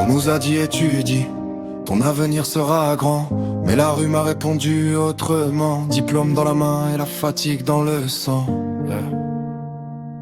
nous a dit étudie, ton avenir sera grand. Mais la rue m'a répondu autrement. Diplôme dans la main et la fatigue dans le sang.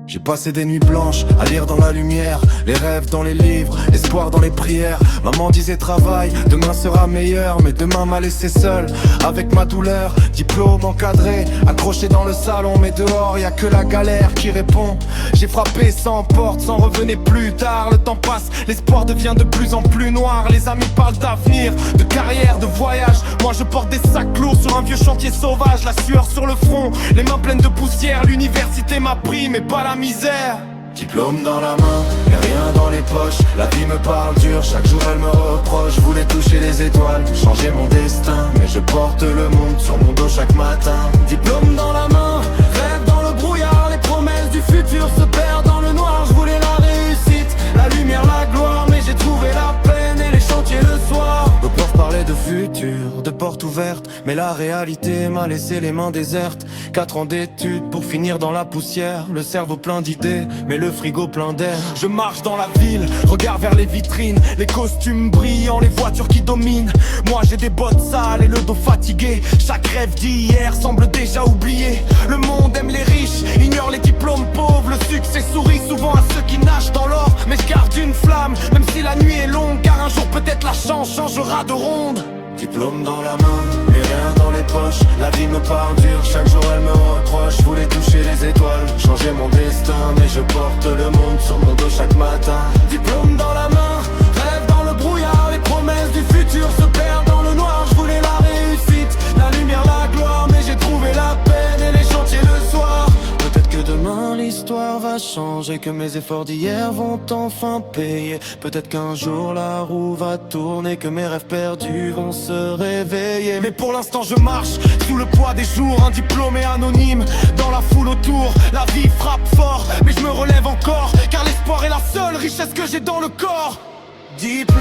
J'ai passé des nuits blanches à lire dans la lumière, les rêves dans les livres, l'espoir dans les prières. Maman disait travail, demain sera meilleur. Mais demain m'a laissé seul avec ma douleur. Diplôme encadré, accroché dans le salon. Mais dehors y a que la galère qui répond. J'ai frappé sans porte, sans revenir plus tard. Le temps passe, l'espoir devient de plus en plus noir. Les amis parlent d'avenir, de carrière, de voyage. Moi je porte des sacs lourds sur un vieux chantier sauvage. La sueur sur le front, les mains pleines de poussière. L'université m'a pris mais pas la misère. Diplôme dans la main et rien dans les poches. La vie me parle dur, chaque jour elle me reproche. Je voulais toucher les étoiles, changer mon destin. Mais je porte le monde sur mon dos chaque matin. Diplôme dans la main, rêve dans le brouillard. Les promesses du futur se perdent dans le noir. Je voulais la réussite, la lumière, la gloire. Mais j'ai trouvé la peine et les chantiers le soir. Nos profs parlaient de futur, de portes ouvertes. Mais la réalité m'a laissé les mains désertes. 4 ans d'études pour finir dans la poussière. Le cerveau plein d'idées, mais le frigo plein d'air. Je marche dans la ville, regarde vers les vitrines. Les costumes brillants, les voitures qui dominent. Moi j'ai des bottes sales et le dos fatigué. Chaque rêve d'hier semble déjà oublié. Le monde aime les riches, ignore les diplômes pauvres. Le succès sourit souvent à ceux qui nagent dans l'or. Mais je garde une flamme, même si la nuit est longue. Car un jour peut-être la chance changera de ronde. Diplôme dans la main, et rien dans les poches. La vie me parle dur, chaque jour elle me reproche. Je voulais toucher les étoiles, changer mon destin. Mais je porte le monde sur mon dos chaque matin. Diplôme dans la main, rêve dans le brouillard. Les promesses du futur se perdent dans le noir. Je voulais la réussite, la lumière, la gloire. Mais j'ai trouvé la peine et les chantiers le soir. Peut-être que demain l'histoire va changer, que mes efforts d'hier vont enfin payer. Peut-être qu'un jour la roue va tourner, que mes rêves perdus vont se réveiller. Mais pour l'instant je marche sous le poids des jours, un diplômé anonyme dans la foule autour. La vie frappe fort, mais je me relève encore, car l'espoir est la seule richesse que j'ai dans le corps. Diplôme